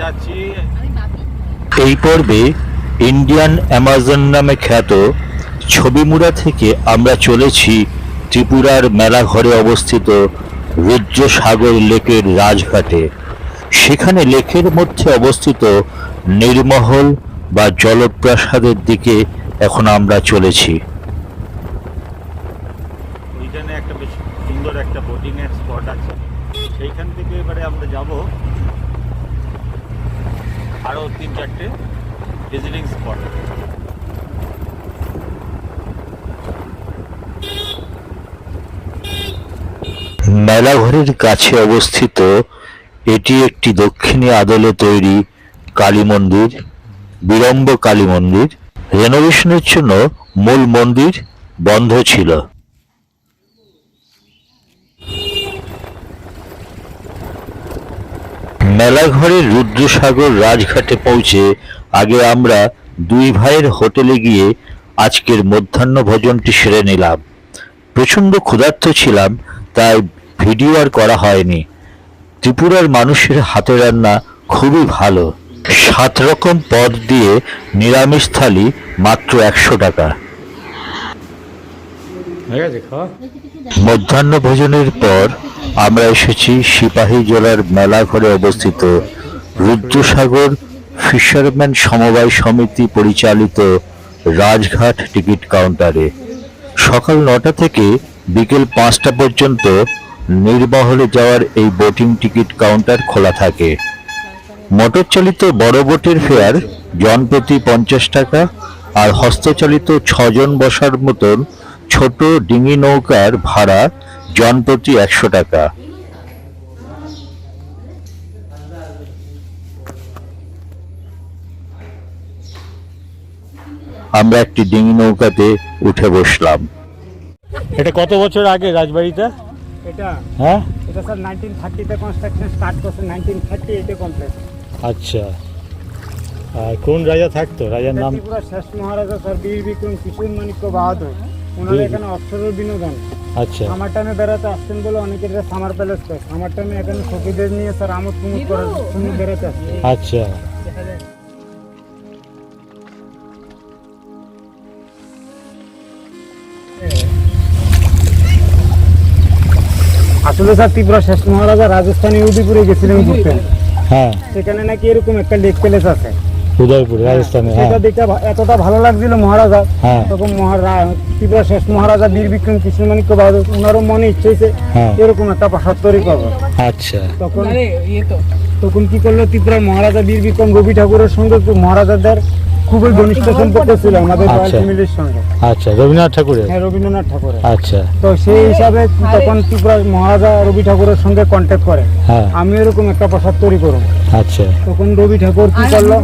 যাচ্ছি। এই পর্বে ইন্ডিয়ান অ্যামাজন নামে খ্যাত ছবিমুড়া থেকে আমরা চলেছি ত্রিপুরার মেলাঘরে অবস্থিত রুদ্রসাগর লেকের রাজঘাটে। সেখানে লেকের মধ্যে অবস্থিত নীরমহল বা জলপ্রাসাদের দিকে এখন আমরা চলেছি। ওইখানে একটা বেশ সুন্দর একটা বোটিং এর স্পট আছে, সেইখান থেকে এবারে আমরা যাব আরো 3-4টে ভিজিটিং স্পট। মেলাঘরের কাছে অবস্থিত এটি একটি দক্ষিণী আদলে তৈরি কালী মন্দির, বিড়ম্ব কালী মন্দির। রেনোভেশনের জন্য মূল মন্দির বন্ধ ছিল। মেলাঘরের রুদ্রসাগর রাজঘাটে পৌঁছে আগে আমরা দুই ভাইয়ের হোটেলে গিয়ে আজকের মধ্যাহ্ন ভোজনটি সেরে নিলাম। প্রচণ্ড ক্ষুধার্ত ছিলাম, তাই ভিডিও আর করা হয়নি। ত্রিপুরার মানুষের হাতে রান্না খুবই ভালো। 7 রকম পদ দিয়ে নিরামিষ থালি মাত্র 100 টাকা। মধ্যাহ্ন ভোজনের পর আমরা এসেছি সিপাহীজলার মেলাঘরে অবস্থিত রুদ্রসাগর ফিশারম্যান সমবায় সমিতি পরিচালিত রাজঘাট টিকিট কাউন্টারে। সকাল 9টা থেকে বিকেল 5টা পর্যন্ত নীরমহলে যাওয়ার এই বোটিং টিকিট কাউন্টার খোলা থাকে। মোটর চালিত বড় বোটের ফেয়ার জনপ্রতি 50 টাকা, আর হস্তচালিত 6 জন বসার মতন ছোট ডিঙি নৌকার ভাড়া জনপ্রতি 100 টাকা। আমরা একটি ডিঙি নৌকাতে উঠে বসলাম। এটা কত বছর আগে রাজবাড়িটা? এটা হ্যাঁ, এটা স্যার 1930 তে কনস্ট্রাকশন স্টার্ট করছে, 1938 এ কমপ্লিট। আচ্ছা। আর কোন রাজা থাকতো? রাজার নাম? ত্রিপুরা শেষ মহারাজা স্যার বীর বিক্রম কিশোর মাণিক্য বাহাদুর। ওনারা এখানে অবসরের বিনোদন আচ্ছা। আমার টাইমে বেড়াতে আসতেন বলে অনেকের এটা সামার প্যালেস করে। আমার টাইমে এখানে সখীদের নিয়ে স্যার আমোদ প্রমোদ করার জন্য বেড়াতে আসতেন। আচ্ছা। আসলে স্যার ত্রিপুরা শেষ মহারাজা রাজস্থানে উদয়পুরে গেছিলেন ঘুরতেন। হ্যাঁ, সেখানে নাকি এরকম একটা লেক প্যালেস আছে উদয়পুরে, রাজস্থানে। হ্যাঁ, সেটা দেখে এতটা ভালো লাগছিল মহারাজা, হ্যাঁ। তখন ত্রিপুরা শেষ মহারাজা বীর বিক্রম কৃষ্ণ মাণিক্য বাহাদুর ওনারও মনে ইচ্ছে হয়েছে হ্যাঁ। এরকম একটা প্রাসাদ তৈরি করবো। আচ্ছা। তখন কি করলো, ত্রিপুরার মহারাজা বীর বিক্রম রবি ঠাকুরের সঙ্গে মহারাজাদের খুবই ঘনিষ্ঠ সম্পর্ক ছিল আমাদের রয়্যাল আচ্ছা। ফ্যামিলির সঙ্গে। আচ্ছা, রবীন্দ্রনাথ ঠাকুরের? হ্যাঁ, রবীন্দ্রনাথ ঠাকুরের। আচ্ছা। তো সেই হিসাবে তখন ত্রিপুরার মহারাজা রবি ঠাকুরের সঙ্গে কন্ট্যাক্ট করে, হ্যাঁ। আমি এরকম একটা প্রাসাদ তৈরি করব। আচ্ছা। তখন রবি ঠাকুর কি করলো,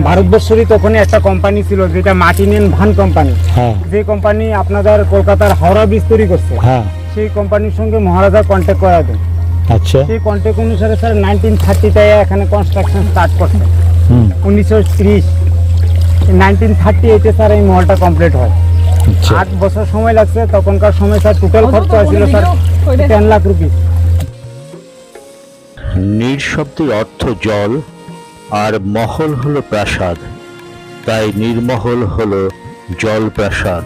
ভারতবর্ষেরই তখন একটা কোম্পানি ছিল যেটা মার্টিন এন্ড ভান কোম্পানি, হ্যাঁ। যে কোম্পানি আপনাদের কলকাতার হাওড়া ব্রিজ তৈরি করছে, হ্যাঁ। সেই কোম্পানির সঙ্গে মহারাজা কন্ট্যাক্ট করা দেন। আচ্ছা। সেই কন্ট্যাক্ট অনুসারে স্যার 1930 এখানে কনস্ট্রাকশন স্টার্ট করছে। হুম। 1930 1938 স্যার এই মহলটা কমপ্লিট হয়। আচ্ছা। 8 বছর সময় লাগছে। তখনকার সময় স্যার টোটাল খরচ হয়েছিল স্যার 10 লাখ রুপি। নীর শব্দের অর্থ জল, আর মহল হলো প্রাসাদ, তাই নীরমহল হলো জল প্রাসাদ।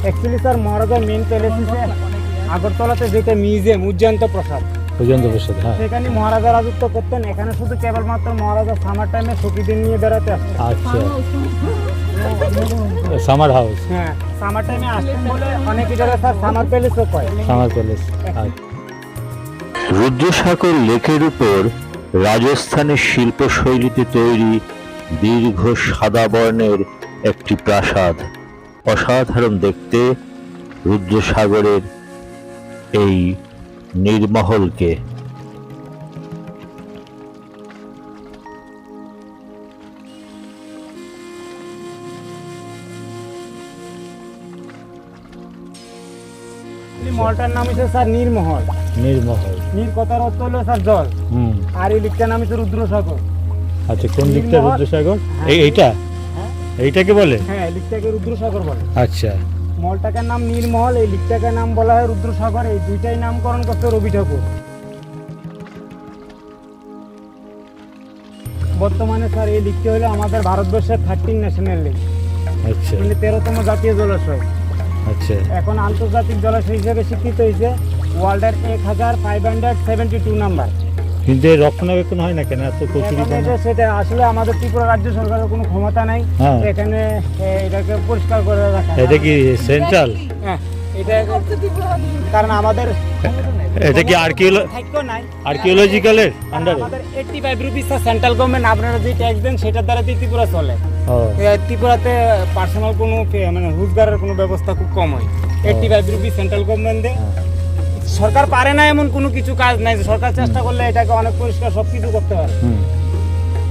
অ্যাকচুয়ালি স্যার মহারাজার মেইন প্যালেস আছে আগরতলাতে, যেটা মিউজিয়াম উজ্জয়ন্ত প্রাসাদ, পর্যন্ত বসে। হ্যাঁ। সেখানে মহারাজা রাজত্ব করতেন। এখানে শুধু কেবলমাত্র মহারাজা সামার টাইমে সখীদের নিয়ে বেড়াতে আসতেন। আচ্ছা, সামার হাউস। হ্যাঁ, সামার টাইমে আসতেন বলে অনেক এটাকে স্যার সামার প্যালেসও কয়। Summer palace. রুদ্রসাগর লেকের উপর রাজস্থানের শিল্পশৈলীতে তৈরি দীর্ঘ সাদা বর্ণের একটি প্রাসাদ। অসাধারণ দেখতে রুদ্রসাগরের এই নীরমহলকে। মহলটার নাম হচ্ছে স্যার নীরমহল। নীরমহল। নীর কথার অর্থ হলো স্যার জল, হুম। আর এই লিকটার নাম হচ্ছে রুদ্রসাগর। আচ্ছা, কোন দিকটা নীরমহল? রুদ্রসাগর? হ্যাঁ। এইটা? হ্যাঁ, এইটাকে বলে? হ্যাঁ, লিকটাকে রুদ্রসাগর বলে। আচ্ছা। মহলটাকার নাম নীরমহল, এই লিকটাকার নাম বলা হয় রুদ্রসাগর। এই দুইটাই নামকরণ করছে রবি ঠাকুর। বর্তমানে স্যার এই লিগটি হলো আমাদের ভারতবর্ষের 13 ন্যাশনাল লিগ, আচ্ছা মানে 13তম জাতীয় জলাশয়। আচ্ছা এখন আন্তর্জাতিক জলাশয় হিসেবে স্বীকৃত হয়েছে ওয়ার্ল্ডের 1572 নাম্বার। কিন্তু এর রক্ষণাবেক্ষণ হয় না কেন, এত কচুরি এখন এটা সেটা আসলে আমাদের ত্রিপুরা রাজ্য সরকারের কোনো ক্ষমতা নাই হ্যাঁ। এখানে এটাকে পরিষ্কার করে রাখা। এটা কি সেন্ট্রাল? হ্যাঁ, এটা কারণ আমাদের এটা কি থাক্য নাই আর্কিওলজিক্যালের আন্ডারে? আমাদের 85 রুপিস সেন্ট্রাল গভর্নমেন্ট আপনারা যে ট্যাক্স দেন সেটার দ্বারা ত্রিপুরা চলে। ও ত্রিপুরাতে পার্সোনাল কোনো মানে রোজগারের কোনো ব্যবস্থা খুব কম হয়। 85 রুপিস সেন্ট্রাল গভর্নমেন্ট দেয়। সরকার পারে না এমন কোনো কিছু কাজ নাই, সরকার চেষ্টা করলে এটাকে অনেক পরিষ্কার সব কিছু করতে পারে।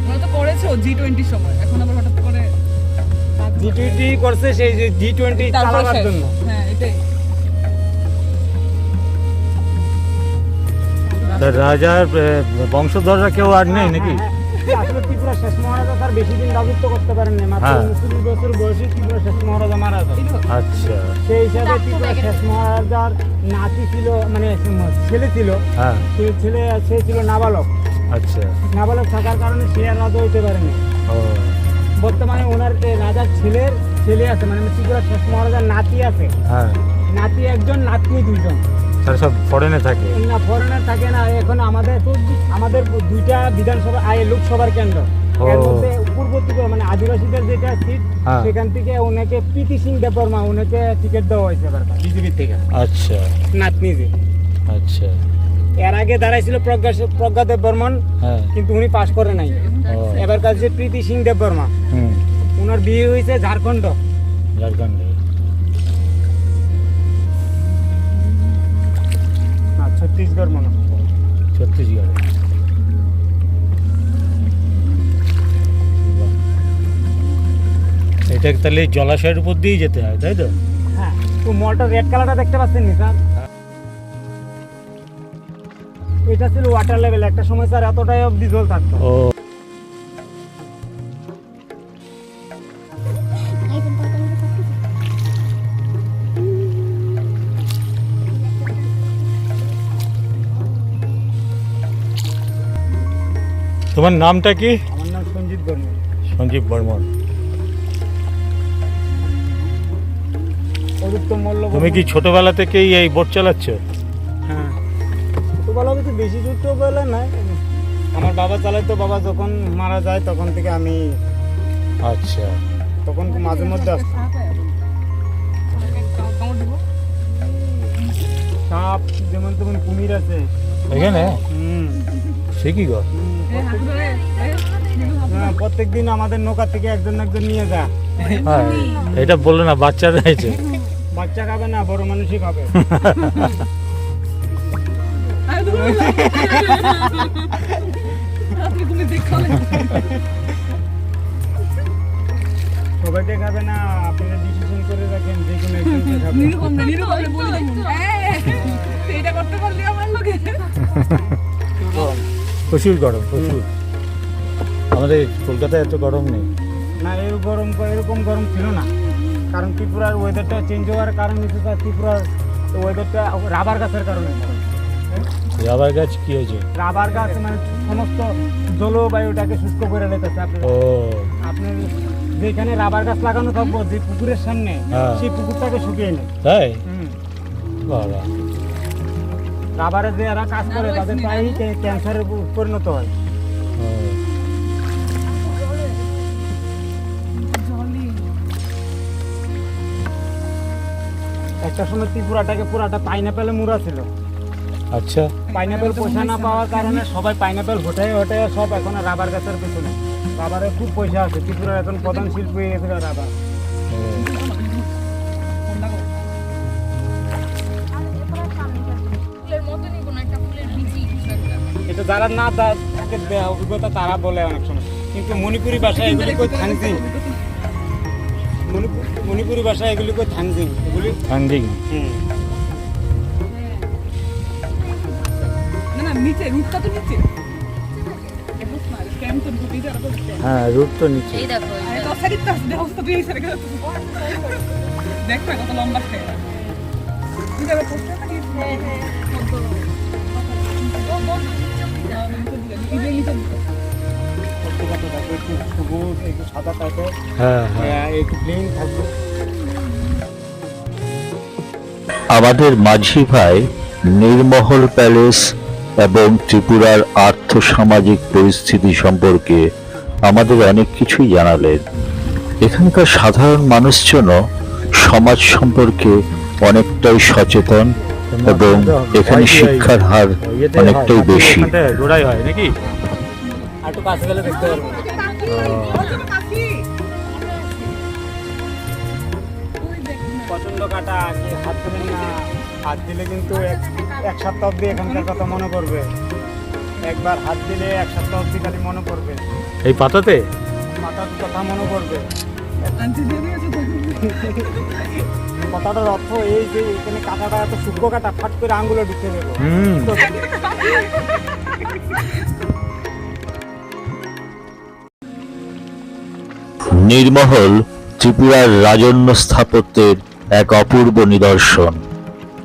ওরা তো করেছে G20 সময়, এখন আবার হঠাৎ করে G20 করছে সেই যে G20 তারপরে চালানোর শেষ। জন্য। হ্যাঁ এটাই। তা রাজার বংশধররা কেউ আর নেই নাকি? হ্যাঁ, আসলে ত্রিপুরা শেষ মহারাজা তার বেশি দিন রাজত্ব করতে পারেন না, মাত্র হ্যাঁ। 29 বছর বয়সে ত্রিপুরা শেষ মহারাজা মারা যায়। আচ্ছা সেই হিসাবে ত্রিপুরা শেষ মহারাজার নাতি ছিল, মানে ছেলে ছিল, হ্যাঁ সে ছিল নাবালক। আচ্ছা নাবালক থাকার কারণে সে আর রাজা হইতে পারেনি। ও বর্তমানে ওনার রাজার ছেলে আছে, মানে ত্রিপুরা শেষ মহারাজার নাতি আছে, হ্যাঁ নাতি একজন নাতনি দুইজন। তারা সব ফরেনে থাকে? না, ফরেনার থাকে না। এখন আমাদের দুইটা বিধানসভা লোকসভার কেন্দ্র, এর ও। মধ্যে পূর্ব ত্রিপুরা মানে আদিবাসীদের যেটা সিট, হ্যাঁ। সেখান থেকে ওনাকে প্রীতি সিং দেববর্মা ওনাকে টিকিট দেওয়া হয়েছে এবার বিজেপি থেকে, আচ্ছা নাতনি যে। আচ্ছা এর আগে দাঁড়াইছিল প্রজ্ঞা দেববর্মন, হ্যাঁ কিন্তু উনি পাশ করে নাই। ও এবার কাছে প্রীতি সিং দেববর্মা, হুম ওনার বিয়ে হয়েছে ঝাড়খণ্ড। ঝাড়খণ্ডে? না, ছত্তিশগড় মনে হয়। ছত্তিশগড়ে? এটা তাহলে এই জলাশয়ের উপর দিয়েই যেতে হয় তাই তো? হ্যাঁ, তো মলটা রেড কালারটা দেখতে পাচ্ছেন নি স্যার? এটা ছিল ওয়াটার লেভেল, একটা সময় স্যার এতটাই অব্দি জল থাকতো। ও তোমার নামটা কি? আমার নাম সঞ্জিত বর্মন। সঞ্জীব বর্মন। অরুত্তম মল্ল। তুমি কি ছোটবেলা থেকেই এই বোট চালাচ্ছ? হ্যাঁ, ছোটবেলা থেকে বেশি ছোটবেলা নাই, আমার বাবা চালাইতো। বাবা যখন মারা যায় তখন থেকে আমি, আচ্ছা তখন মাঝে মধ্যে আসতাম। কামড় দিব। সাপ যেমন তেমন কুমির আছে। এখানে হুম, সে কি গো? এই হাত ধরে হ্যাঁ, প্রত্যেকদিন আমাদের নৌকা থেকে একজন নিয়ে যা। হ্যাঁ এটা বললো না, বাচ্চারা রয়েছে। বাচ্চা খাবে না, বড় মানুষই খাবে। আরে ধরে আপনি তুমি দেখো সবাইকে খাবে না, আপনারা ডিসিশন করে রাখেন যে কোনো একজনকে খাবে। নিরুপম বলে দেখুন এইটা করতে পারলি আমার লোকে। প্রচুর গরম, প্রচুর। আমাদের কলকাতায় এত গরম নেই। না, এরকম গরম ছিল না, কারণ ত্রিপুরার ওয়েদারটা চেঞ্জ হওয়ার কারণ হচ্ছে স্যার ত্রিপুরার ওয়েদারটা রাবার গাছের কারণে। রাবার গাছ কি হয়েছে? রাবার গাছ মানে সমস্ত জলবায়ুটাকে শুষ্ক করে রেখেছে। ও আপনার যেখানে রাবার গাছ লাগানো থাকবো যে পুকুরের সামনে, হ্যাঁ। সেই পুকুরটাকে শুকিয়ে নেয়। তাই? হুম। বাবা রাবারে যে এরা কাজ করে তাদের প্রায়ই ক্যান্সারে পরিণত হয়। ও, একটা সময় ত্রিপুরাটাকে পুরাটা পাইনাপেলে মুড়া ছিল। আচ্ছা পাইনাপেল পয়সা না পাওয়ার কারণে সবাই পাইনাপেল হটাই সব এখন রাবার গাছের পেছনে। রাবারে খুব পয়সা আছে, ত্রিপুরার এখন প্রধান শিল্প হয়ে গেছে রাবার। ও, ফুলের মতনই কোনো একটা ফুলের বিচি কিছু একটা। এটা যারা না থাকে অভিজ্ঞতা তারা বলে অনেক সময়, কিন্তু মণিপুরি ভাষায় এগুলি কই থানজিং। মণিপুরি ভাষায় এগুলি কই থানজিং, এগুলি। ফান্ডিং। হুম। না না নিচে রুটটা তো নিচে ক্যাম্প তো ঢুকে যাবে তো হ্যাঁ রুট তো নিচে। এই দেখো আরে এটা। তো সারিটা দেখো তো তুই সারি দেখ না কত লম্বা খেয়ে তুই যাবে পোস্টার না কি হ্যাঁ হ্যাঁ ও বল ব্যক্তিগত থাকবে, একটু সবুজ, একটু সাদা টাইপের, হ্যাঁ হ্যাঁ একটু ক্লিন থাকবে। আমাদের মাঝি ভাই নীরমহল প্যালেস এবং ত্রিপুরার আর্থসামাজিক পরিস্থিতি সম্পর্কে আমাদের অনেক কিছুই জানালেন। এখানকার সাধারণ মানুষজনও সমাজ সম্পর্কে অনেকটাই সচেতন এবং এখানে শিক্ষার হার অনেকটাই বেশি। গোড়াই হয় নাকি? আর একটু কাছে গেলে দেখতে পারবো। প্রচন্ড কাটা, কি হাত দিলেন না, হাত দিলে কিন্তু এক সপ্তাহ অব্দি এখানকার কথা মনে পড়বে। একবার হাত দিলে এক সপ্তাহ অব্দি খালি মনে পড়বে, এই পাতাতে মাথার কথা মনে পড়বে। আন্টি দিয়ে দিয়েছে তো। কথাটার অর্থ এই যে এখানে কাটাটা এত সূক্ষ্ম কাটা, ফাট করে আঙ্গুলে ঢুকে দেবো। তো নীরমহল ত্রিপুরার রাজন্য স্থাপত্যের এক অপূর্ব নিদর্শন।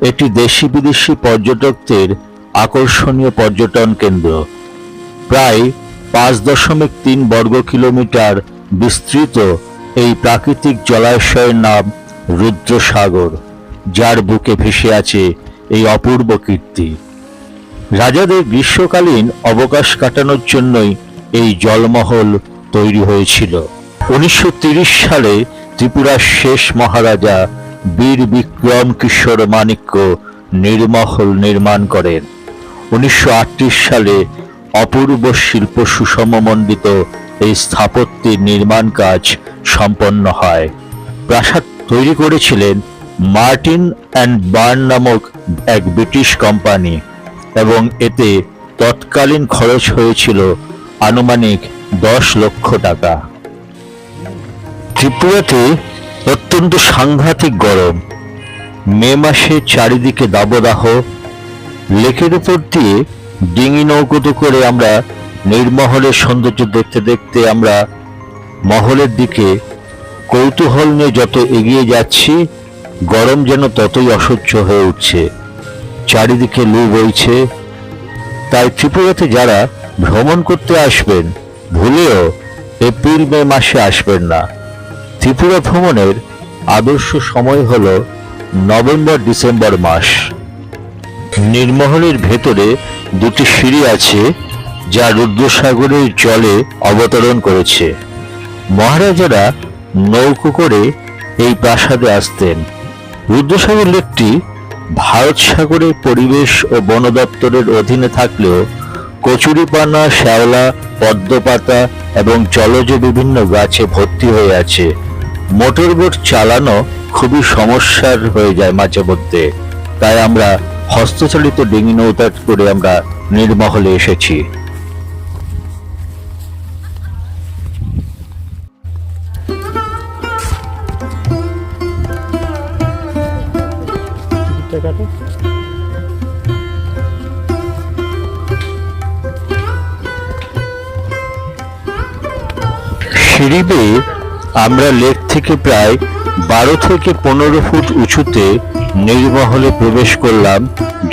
এটি দেশি বিদেশি পর্যটকদের আকর্ষণীয় পর্যটন কেন্দ্র। প্রায় 5.3 বর্গ কিলোমিটার বিস্তৃত এই প্রাকৃতিক জলাশয়ের নাম রুদ্রসাগর, যার বুকে ভেসে আছে এই অপূর্ব কীর্তি। রাজাদের গ্রীষ্মকালীন অবকাশ কাটানোর জন্যই এই জলমহল তৈরি হয়েছিল। 1930 সালে ত্রিপুরার শেষ মহারাজা বীর বিক্রম কিশোর মাণিক্য নীরমহল নির্মাণ করেন। 1938 সালে অপূর্ব শিল্প সুষমমণ্ডিত এই স্থাপত্যের নির্মাণ কাজ সম্পন্ন হয়। প্রাসাদ তৈরি করেছিলেন মার্টিন অ্যান্ড বার্ন নামক এক ব্রিটিশ কোম্পানি এবং এতে তৎকালীন খরচ হয়েছিল আনুমানিক 10 লক্ষ টাকা। ত্রিপুরাতে অত্যন্ত সাংঘাতিক গরম। মে মাসে চারিদিকে দাবদাহ। লেকের উপর দিয়ে ডিঙি নৌকোতে করে আমরা নীরমহলের সৌন্দর্য দেখতে দেখতে আমরা মহলের দিকে কৌতূহল নিয়ে যত এগিয়ে যাচ্ছি, গরম যেন ততই অসহ্য হয়ে উঠছে। চারিদিকে লু বইছে। তাই ত্রিপুরাতে যারা ভ্রমণ করতে আসবেন, ভুলেও এপ্রিল মে মাসে আসবেন না। ত্রিপুরা ভ্রমণের আদর্শ সময় হল নভেম্বর ডিসেম্বর মাস। নীরমহলের ভেতরে 2টি সিঁড়ি আছে যা রুদ্রসাগরের জলে অবতরণ করেছে। মহারাজারা নৌকো করে এই প্রাসাদে আসতেন। রুদ্রসাগর লেকটি ভারত সাগরের পরিবেশ ও বন দপ্তরের অধীনে থাকলেও কচুরিপানা, শ্যাওলা, পদ্মপাতা এবং জলজ বিভিন্ন গাছে ভর্তি হয়ে আছে। মোটরবোট চালানো খুবই সমস্যার হয়ে যায় মাঝে মধ্যে। তাই আমরা হস্তচালিত ডিঙি নৌকা করে আমরা নীরমহলে এসেছি। সিঁড়ি বেয়ে আমরা লেক থেকে প্রায় 12 থেকে 15 ফুট উঁচুতে নীরমহলে প্রবেশ করলাম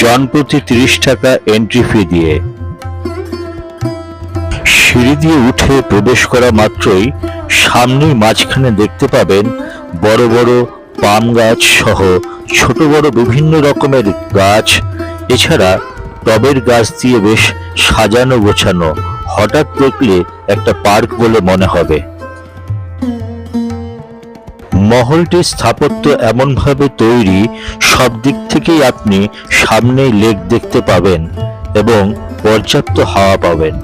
জনপ্রতি 30 টাকা এন্ট্রি ফি দিয়ে। সিঁড়ি দিয়ে উঠে প্রবেশ করা মাত্রই সামনেই মাঝখানে দেখতে পাবেন বড় বড় পাম গাছ সহ ছোট বড় বিভিন্ন রকমের গাছ। এছাড়া টবের গাছ দিয়ে বেশ সাজানো গোছানো। হঠাৎ দেখলে একটা পার্ক বলে মনে হবে। মহলটির স্থাপত্য এমনভাবে তৈরি, সব দিক থেকেই আপনি সামনেই লেক দেখতে পাবেন এবং পর্যাপ্ত হাওয়া পাবেন।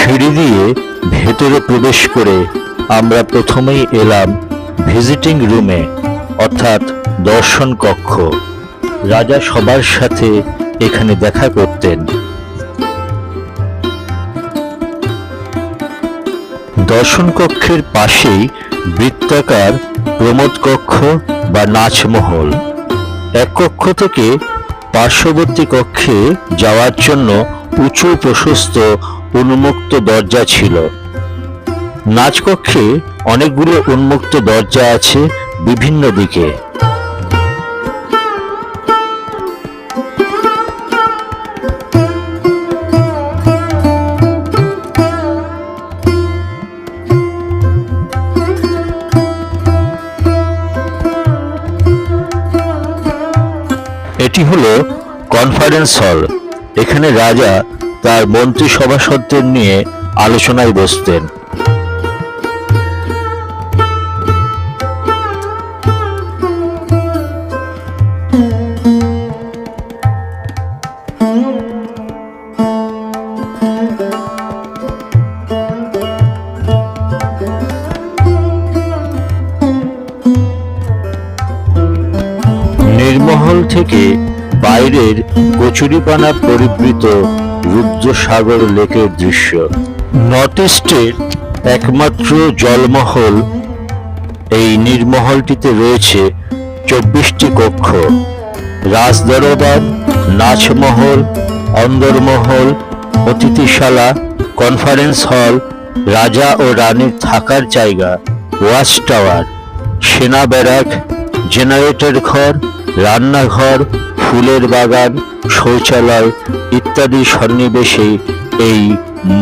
সিঁড়ি দিয়ে ভেতরে প্রবেশ করে আমরা প্রথমেই এলাম ভিজিটিং রুমে অর্থাৎ দর্শন কক্ষ। রাজা সবার সাথে এখানে দেখা করতেন। দর্শন কক্ষের পাশেই বৃত্তাকার প্রমোদ কক্ষ বা নাচমহল। এক কক্ষ থেকে পার্শ্ববর্তী কক্ষে যাওয়ার জন্য উঁচু প্রশস্ত উন্মুক্ত দরজা ছিল। নাচকক্ষে অনেকগুলো উন্মুক্ত দরজা আছে বিভিন্ন দিকে। এটি হলো কনফারেন্স হল। এখানে রাজা তার মন্ত্রী সভাসদদের নিয়ে আলোচনায় বসতেন। নির্মহল থেকে বাইরের কচুরিপানা পরিবৃত রুদ্রসাগর লেকের দৃশ্য। নর্থ ইস্টের একমাত্র জলমহল এই নির্মহলটিতে রয়েছে 24টি কক্ষ। রাজদরবার, নাচমহল, অন্দরমহল, অতিথিশালা, কনফারেন্স হল, রাজা ও রানীর থাকার জায়গা, ওয়াচ টাওয়ার, সেনা ব্যারাক, জেনারেটর ঘর, রান্নাঘর, ফুলের বাগান, শৌচালয় ইত্যাদি সন্নিবেশে এই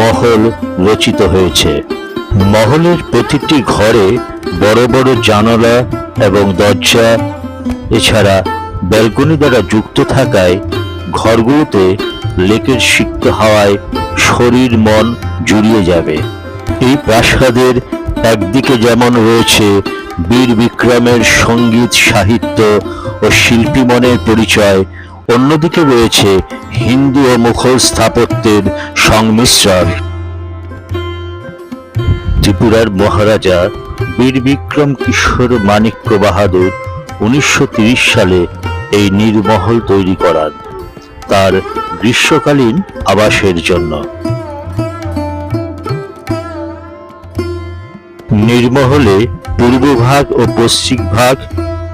মহল রচিত হয়েছে। মহলের প্রতিটি ঘরে বড় বড় জানালা এবং দরজা এছাড়া ব্যালকনি দ্বারা যুক্ত থাকায় ঘরগুলোতে লেকের সিক্ত হাওয়ায় শরীর মন জুড়িয়ে যাবে। এই প্রাসাদের একদিকে যেমন রয়েছে বীর বিক্রমের সঙ্গীত, সাহিত্য ও শিল্পী মনের পরিচয়, অন্যদিকে রয়েছে হিন্দু ও মুঘল স্থাপত্যের সংমিশ্রণ। ত্রিপুরার মহারাজা বীর বিক্রম কিশোর মাণিক্য বাহাদুর 1930 সালে এই নির্মহল তৈরি করান তার গ্রীষ্মকালীন আবাসের জন্য। নির্মহলে পূর্বভাগ ও পশ্চিম ভাগ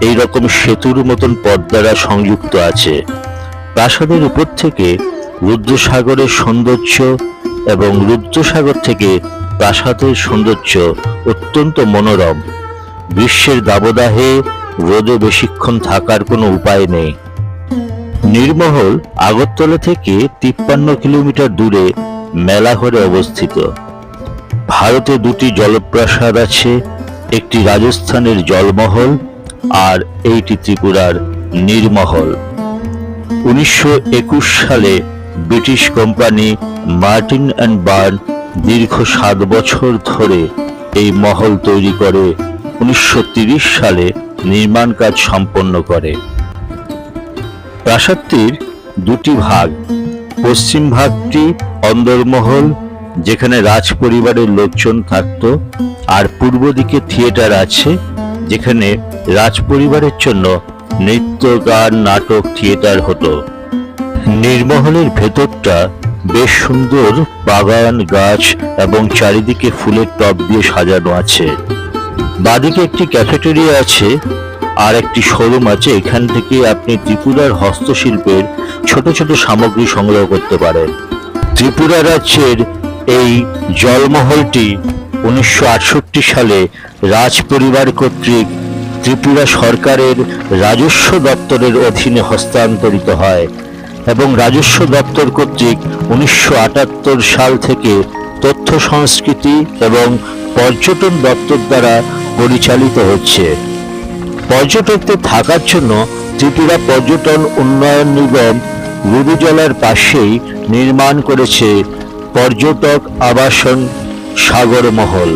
এই রকম সেতুর মতন পথ দ্বারা সংযুক্ত আছে। প্রাসাদের উপর থেকে রুদ্রসাগরের সৌন্দর্য এবং রুদ্রসাগর থেকে প্রাসাদের সৌন্দর্য অত্যন্ত মনোরম। গ্রীষ্মের দাবদাহে রোদে বেশিক্ষণ থাকার কোনো উপায় নেই। নির্মহল আগরতলা থেকে 53 কিলোমিটার দূরে মেলাঘরে অবস্থিত। ভারতে দুটি জলপ্রাসাদ আছে, একটি রাজস্থানের জলমহল আর এইটি ত্রিপুরার নির্মহল। 1921 সালে British company Martin and burn দীর্ঘ 7 বছর ধরে এই মহল তৈরি করে 1930 সালে নির্মাণ কাজ সম্পন্ন করে। প্রাসাদটির দুটি ভাগ, পশ্চিম ভাগটি অন্দরমহল যেখানে রাজ পরিবারের লোকজন থাকত, আর পূর্ব দিকে থিয়েটার আছে যেখানে রাজ পরিবারের জন্য নৃত্য, গান, নাটক, থিয়েটার হতো। নির্মহলের ভেতরটা বেশ সুন্দর বাগান, গাছ এবং চারিদিকে ফুলের টব দিয়ে সাজানো আছে। বাদিকে একটি ক্যাফেটেরিয়া আছে আর একটি শোরুম আছে। এখান থেকে আপনি ত্রিপুরার হস্তশিল্পের ছোট ছোট সামগ্রী সংগ্রহ করতে পারেন। ত্রিপুরা রাজ্যের এই জলমহলটি 1968 সালে রাজ পরিবার কর্তৃক ত্রিপুরা সরকারের রাজস্ব দপ্তরের অধীনে হস্তান্তরিত হয় এবং রাজস্ব দপ্তর কর্তৃক 1978 সাল থেকে তথ্য সংস্কৃতি এবং পর্যটন দপ্তর দ্বারা পরিচালিত হচ্ছে। পর্যটকদের থাকার জন্য ত্রিপুরা পর্যটন উন্নয়ন নিগম রুরুজলার পাশেই নির্মাণ করেছে পর্যটক আবাসন সাগরমহল।